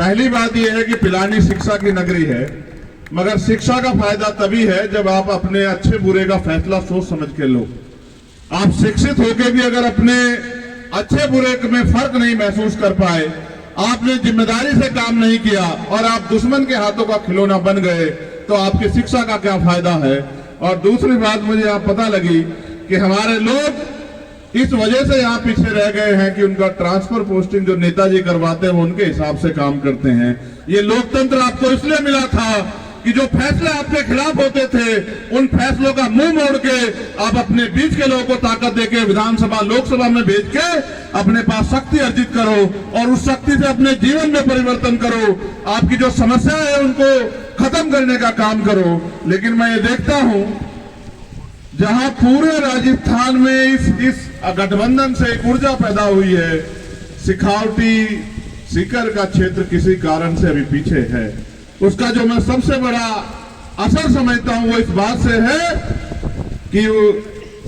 पहली बात यह है कि पिलानी शिक्षा की नगरी है, मगर शिक्षा का फायदा तभी है जब आप अपने अच्छे बुरे का फैसला सोच समझ के लो। आप शिक्षित होकर भी अगर अपने अच्छे बुरे में फर्क नहीं महसूस कर पाए, आपने जिम्मेदारी से काम नहीं किया और आप दुश्मन के हाथों का खिलौना बन गए, तो आपकी शिक्षा का क्या फायदा है। और दूसरी बात मुझे यहाँ पता लगी कि हमारे लोग इस वजह से यहाँ पीछे रह गए हैं कि उनका ट्रांसफर पोस्टिंग जो नेताजी करवाते हैं वो उनके हिसाब से काम करते हैं। ये लोकतंत्र आपको इसलिए मिला था कि जो फैसले आपके खिलाफ होते थे उन फैसलों का मुंह मोड़ के आप अपने बीच के लोगों को ताकत देके विधानसभा लोकसभा में भेज के अपने पास शक्ति अर्जित करो और उस शक्ति से अपने जीवन में परिवर्तन करो। आपकी जो समस्या है उनको खत्म करने का काम करो। लेकिन मैं ये देखता हूं जहां पूरे राजस्थान में इस गठबंधन से एक ऊर्जा पैदा हुई है, सिखावटी सीकर का क्षेत्र किसी कारण से अभी पीछे है। उसका जो मैं सबसे बड़ा असर समझता हूं वो इस बात से है कि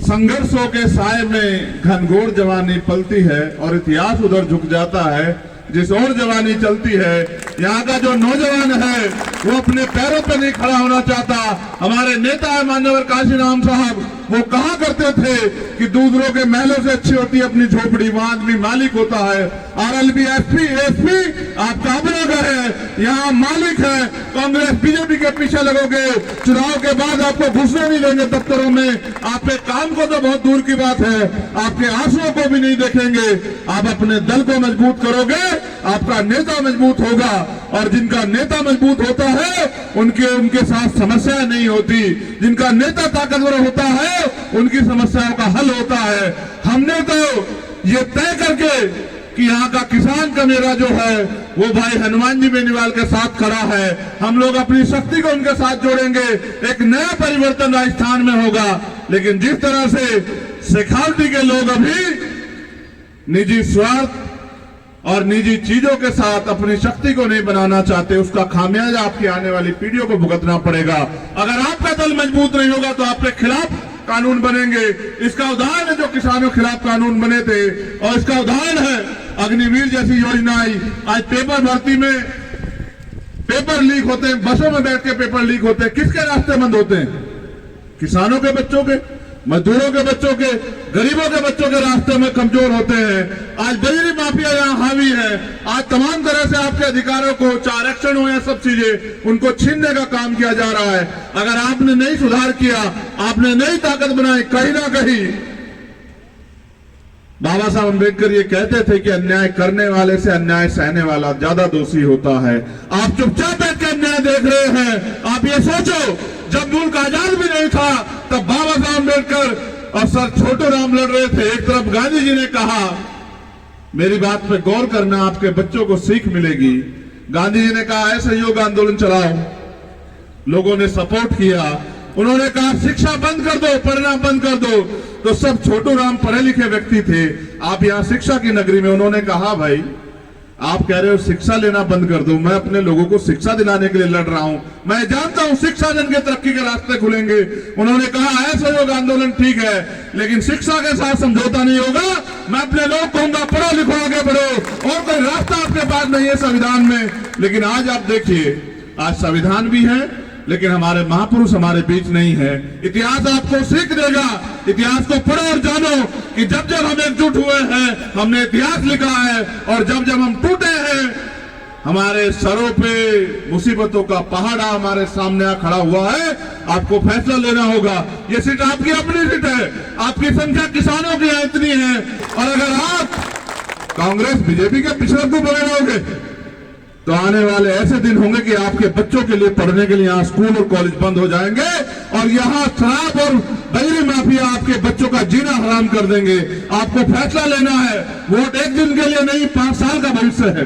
संघर्षों के साए में घनघोर जवानी पलती है और इतिहास उधर झुक जाता है जिस और जवानी चलती है। यहाँ का जो नौजवान है वो अपने पैरों पे नहीं खड़ा होना चाहता। हमारे नेता है मान्यवर काशीराम साहब, वो कहा करते थे कि दूसरों के महलों से अच्छी होती है अपनी झोपड़ी, वहां आदमी मालिक होता है। आरएलबी एसपी आपका अपना घर है, यहाँ मालिक है। कांग्रेस बीजेपी के पीछे लगोगे, चुनाव के बाद आपको घुसने नहीं देंगे दफ्तरों में। आपके काम को तो बहुत दूर की बात है, आपके आंसुओं को भी नहीं देखेंगे। आप अपने दल को मजबूत करोगे, आपका नेता मजबूत होगा और जिनका नेता मजबूत होता है उनके साथ समस्याएं नहीं होती। जिनका नेता ताकतवर होता है उनकी समस्याओं का हल होता है। हमने तो ये तय करके कि यहाँ का किसान का मेरा जो है वो भाई हनुमान जी बेनीवाल के साथ खड़ा है, हम लोग अपनी शक्ति को उनके साथ जोड़ेंगे, एक नया परिवर्तन राजस्थान में होगा। लेकिन जिस तरह से शेखावटी के लोग अभी निजी स्वार्थ और निजी चीजों के साथ अपनी शक्ति को नहीं बनाना चाहते, उसका खामियाजा आपकी आने वाली पीढ़ियों को भुगतना पड़ेगा। अगर आपका दल मजबूत नहीं होगा तो आपके खिलाफ कानून बनेंगे। इसका उदाहरण है जो किसानों के खिलाफ कानून बने थे और इसका उदाहरण है अग्निवीर जैसी योजना आई। आज पेपर भर्ती में पेपर लीक होते हैं, बसों में बैठ के पेपर लीक होते हैं। किसके रास्ते बंद होते हैं? किसानों के बच्चों के, मजदूरों के बच्चों के, गरीबों के बच्चों के रास्ते में कमजोर होते हैं। आज बिजली माफिया यहाँ हावी है। आज तमाम तरह से आपके अधिकारों को, चाहे आरक्षण हो या सब चीजें, उनको छीनने का काम किया जा रहा है। अगर आपने नहीं सुधार किया, आपने नई ताकत बनाई, कहीं ना कहीं बाबा साहब अम्बेडकर ये कहते थे कि अन्याय करने वाले से अन्याय सहने वाला ज्यादा दोषी होता है। आप चुपचाप बैठ के अन्याय देख रहे हैं। आप ये सोचो, जब मुल्क आजाद भी नहीं था तब बाबा साहब अम्बेडकर और सर छोटू राम लड़ रहे थे। एक तरफ गांधी जी ने कहा, मेरी बात पे गौर करना, आपके बच्चों को सीख मिलेगी। गांधी जी ने कहा असहयोग आंदोलन चलाओ, लोगों ने सपोर्ट किया। उन्होंने कहा शिक्षा बंद कर दो, पढ़ना बंद कर दो। तो सब छोटू राम पढ़े लिखे व्यक्ति थे। आप यहाँ शिक्षा की नगरी में, उन्होंने कहा भाई आप कह रहे हो शिक्षा लेना बंद कर दो, मैं अपने लोगों को शिक्षा दिलाने के लिए लड़ रहा हूं। मैं जानता हूं शिक्षा जन के तरक्की के रास्ते खुलेंगे। उन्होंने कहा असहयोग आंदोलन ठीक है, लेकिन शिक्षा के साथ समझौता नहीं होगा। मैं अपने लोग कहूंगा पढ़ो लिखो आगे बढ़ो, और कोई रास्ता आपके पास नहीं है संविधान में। लेकिन आज आप देखिए, आज संविधान भी है लेकिन हमारे महापुरुष हमारे बीच नहीं है। इतिहास आपको सीख देगा। इतिहास को पढ़ो और जानो कि जब जब हम एकजुट हुए हैं हमने इतिहास लिखा है, और जब जब हम टूटे हैं हमारे सरों पे मुसीबतों का पहाड़ा हमारे सामने आ खड़ा हुआ है। आपको फैसला लेना होगा। ये सीट आपकी अपनी सीट है, आपकी संख्या किसानों की इतनी है, और अगर आप कांग्रेस बीजेपी के पिछड़े को बने रहोगे तो आने वाले ऐसे दिन होंगे कि आपके बच्चों के लिए पढ़ने के लिए यहाँ स्कूल और कॉलेज बंद हो जाएंगे, और यहाँ शराब और बजरी माफिया आपके बच्चों का जीना हराम कर देंगे। आपको फैसला लेना है। वोट एक दिन के लिए नहीं, 5 साल का भविष्य है।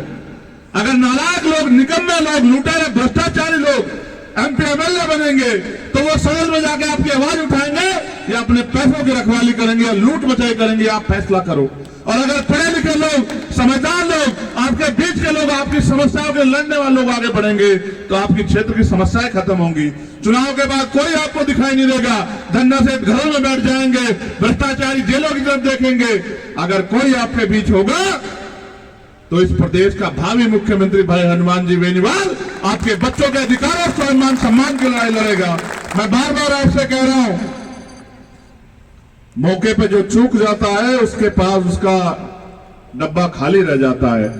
अगर नालायक लोग, निकम्मे लोग, लुटेरे, भ्रष्टाचारी लोग MP MLA बनेंगे तो वो सदन में जाके आपकी आवाज उठाएंगे या अपने पैसों की रखवाली करेंगे या लूट मचाई करेंगे। आप फैसला करो। और अगर पढ़े लिखे लोग, समझदार लोग, आपके बीच के लोग, आपकी समस्याओं के लड़ने वाले लोग आगे बढ़ेंगे तो आपकी क्षेत्र की समस्याएं खत्म होंगी। चुनाव के बाद कोई आपको दिखाई नहीं देगा। धंधा से घरों में बैठ जाएंगे, भ्रष्टाचारी जेलों की तरफ देखेंगे। अगर कोई आपके बीच होगा तो इस प्रदेश का भावी मुख्यमंत्री भाई हनुमान जी बेनीवाल आपके बच्चों के अधिकारों स्वाभिमान सम्मान की लड़ाई लड़ेगा। मैं बार बार आपसे कह रहा हूं, मौके पे जो चूक जाता है उसके पास उसका डब्बा खाली रह जाता है।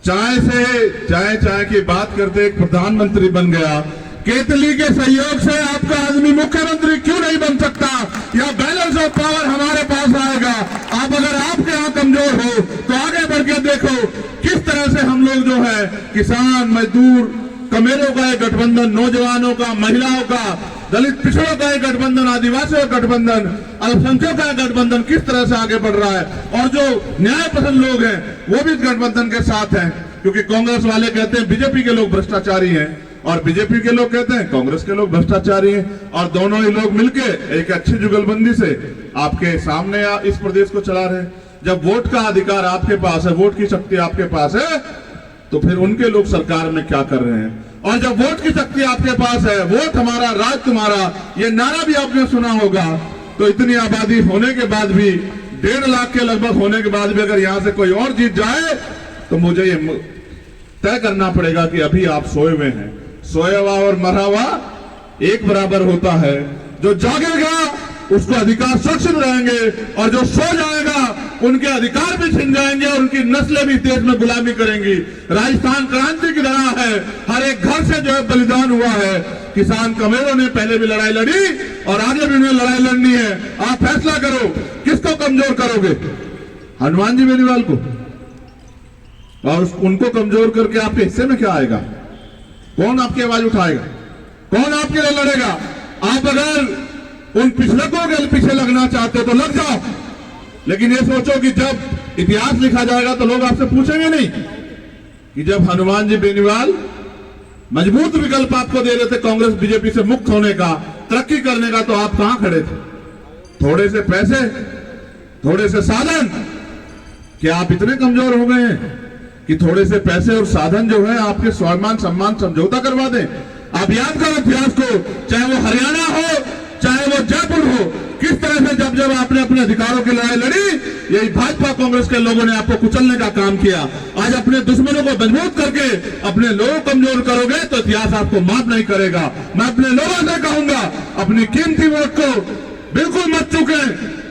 चाय की बात करते एक प्रधानमंत्री बन गया, केतली के सहयोग से आपका आदमी मुख्यमंत्री क्यों नहीं बन सकता? या बैलेंस ऑफ पावर हमारे पास आएगा। आप अगर आपके यहां कमजोर हो तो आगे बढ़ के देखो किस तरह से हम लोग जो है किसान, मजदूर, कमेरों का एक गठबंधन, नौजवानों का, महिलाओं का, दलित पिछड़ों का एक गठबंधन, आदिवासियों का गठबंधन, अल्पसंख्यकों का गठबंधन किस तरह से आगे बढ़ रहा है। और जो न्याय पसंद लोग हैं वो भी इस गठबंधन के साथ हैं, क्योंकि कांग्रेस वाले कहते हैं बीजेपी के लोग भ्रष्टाचारी हैं और बीजेपी के लोग कहते हैं कांग्रेस के लोग भ्रष्टाचारी हैं, और दोनों ही लोग मिलके एक अच्छी जुगलबंदी से आपके सामने इस प्रदेश को चला रहे हैं। जब वोट का अधिकार आपके पास है, वोट की शक्ति आपके पास है, तो फिर उनके लोग सरकार में क्या कर रहे हैं? और जब वोट की शक्ति आपके पास है, वोट हमारा राज तुम्हारा, ये नारा भी आपने सुना होगा, तो इतनी आबादी होने के बाद भी, 1.5 लाख के लगभग होने के बाद भी अगर यहां से कोई और जीत जाए तो मुझे ये तय करना पड़ेगा कि अभी आप सोए हुए हैं। सोया हुआ और मरा हुआ एक बराबर होता है। जो जागेगा उसको अधिकार सुरक्षित रहेंगे, और जो सो जाएगा उनके अधिकार भी छिन जाएंगे और उनकी नस्लें भी देश में गुलामी करेंगी। राजस्थान क्रांति की तरह है, हर एक घर से जो है बलिदान हुआ है। किसान कमेरों ने पहले भी लड़ाई लड़ी और आगे भी उन्हें लड़ाई लड़नी है। आप फैसला करो किसको कमजोर करोगे, हनुमान जी बेनीवाल को? और उनको कमजोर करके आपके हिस्से में क्या आएगा? कौन आपकी आवाज उठाएगा? कौन आपके लिए लड़ेगा? आप अगर उन पिछड़कों के पीछे लगना चाहते हो तो लग जाओ, लेकिन ये सोचो कि जब इतिहास लिखा जाएगा तो लोग आपसे पूछेंगे नहीं कि जब हनुमान जी बेनीवाल मजबूत विकल्प आपको दे रहे थे कांग्रेस बीजेपी से मुक्त होने का, तरक्की करने का, तो आप कहां खड़े थे? थोड़े से पैसे, थोड़े से साधन, क्या आप इतने कमजोर हो गए हैं कि थोड़े से पैसे और साधन जो है आपके स्वाभिमान सम्मान समझौता करवा दें? आप याद करो इतिहास को, चाहे वो हरियाणा हो, चाहे वो जयपुर हो, किस तरह से जब जब आपने अपने अधिकारों की लड़ाई लड़ी, यही भाजपा कांग्रेस के लोगों ने आपको कुचलने का काम किया। आज अपने दुश्मनों को मजबूत करके अपने लोगों को कमजोर करोगे तो इतिहास आपको माफ नहीं करेगा। मैं अपने लोगों से कहूंगा, अपनी कीमती वोट को बिल्कुल मत चूके।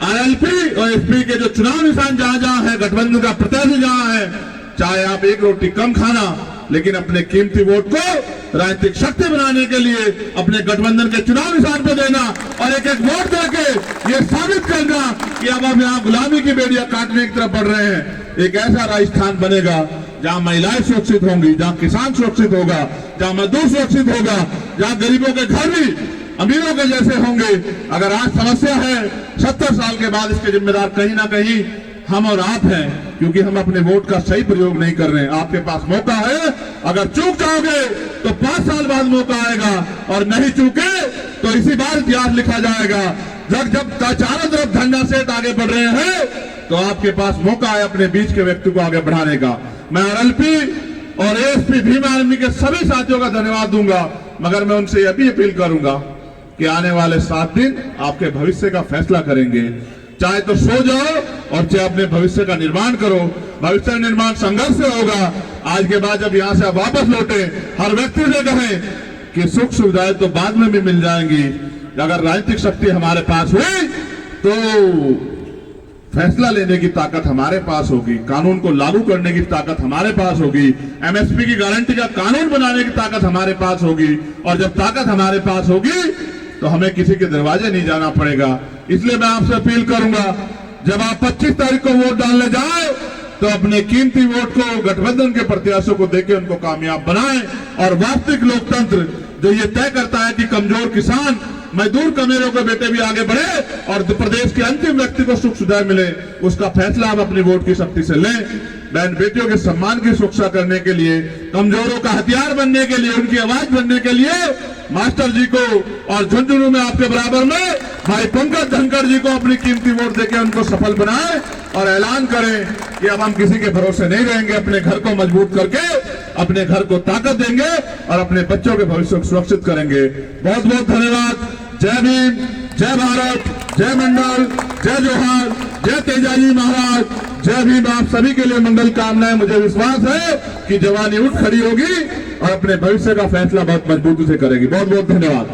आरएलपी और एसपी के जो चुनाव निशान जहां जहां है, गठबंधन का प्रत्याशी जहां है, चाहे आप एक रोटी कम खाना, लेकिन अपने कीमती वोट को राजनीतिक शक्ति बनाने के लिए अपने गठबंधन के चुनाव निशान पे देना और एक एक वोट देके ये साबित करना कि अब हम यहाँ गुलामी की बेड़ियां काटने की तरफ बढ़ रहे हैं। एक ऐसा राजस्थान बनेगा जहाँ महिलाएं सुरक्षित होंगी, जहाँ किसान सुरक्षित होगा, जहाँ मजदूर सुरक्षित होगा, जहाँ गरीबों के घर भी अमीरों के जैसे होंगे। अगर आज समस्या है 70 साल के बाद, इसके जिम्मेदार कहीं ना कहीं हम और आप हैं, क्योंकि हम अपने वोट का सही प्रयोग नहीं कर रहे हैं। आपके पास मौका है, अगर चूक जाओगे तो 5 साल बाद मौका आएगा, और नहीं चूके तो इसी बार इतिहास लिखा जाएगा। जब चारों तरफ झंडा सेठ आगे बढ़ रहे हैं तो आपके पास मौका है अपने बीच के व्यक्ति को आगे बढ़ाने का। मैं आरएलपी और एएसपी भीम आर्मी के सभी साथियों का धन्यवाद दूंगा, मगर मैं उनसे यह भी अपील करूंगा कि आने वाले 7 दिन आपके भविष्य का फैसला करेंगे। चाहे तो सो जाओ और चाहे अपने भविष्य का निर्माण करो। भविष्य का निर्माण संघर्ष से होगा। आज के बाद जब यहाँ से आप वापस लौटे, हर व्यक्ति से कहें कि सुख सुविधाएं तो बाद में भी मिल जाएंगी। अगर राजनीतिक शक्ति हमारे पास हुई तो फैसला लेने की ताकत हमारे पास होगी, कानून को लागू करने की ताकत हमारे पास होगी, एमएसपी की गारंटी का कानून बनाने की ताकत हमारे पास होगी। और जब ताकत हमारे पास होगी तो हमें किसी के दरवाजे नहीं जाना पड़ेगा। इसलिए मैं आपसे अपील करूंगा, जब आप 25 तारीख को वोट डालने जाए तो अपने कीमती वोट को गठबंधन के प्रत्याशियों को देके उनको कामयाब बनाएं। और वास्तविक लोकतंत्र जो ये तय करता है कि कमजोर किसान, मजदूर, कमेरों के बेटे भी आगे बढ़े और प्रदेश के अंतिम व्यक्ति को सुख सुविधाएं मिले, उसका फैसला आप अपनी वोट की शक्ति से लें। बहन बेटियों के सम्मान की सुरक्षा करने के लिए, कमजोरों का हथियार बनने के लिए, उनकी आवाज बनने के लिए मास्टर जी को और झुंझुनू में आपके बराबर में भाई पंकज धनखड़ जी को अपनी कीमती वोट देकर उनको सफल बनाएं और ऐलान करें कि अब हम किसी के भरोसे नहीं रहेंगे। अपने घर को मजबूत करके अपने घर को ताकत देंगे और अपने बच्चों के भविष्य को सुरक्षित करेंगे। बहुत बहुत धन्यवाद। जय भीम, जय भारत, जय मंडल, जय जोहार, जय तेजाजी महाराज, जय भीम। आप सभी के लिए मंगल कामनाएं। मुझे विश्वास है कि जवानी उठ खड़ी होगी और अपने भविष्य का फैसला बहुत मजबूती से करेगी। बहुत बहुत धन्यवाद।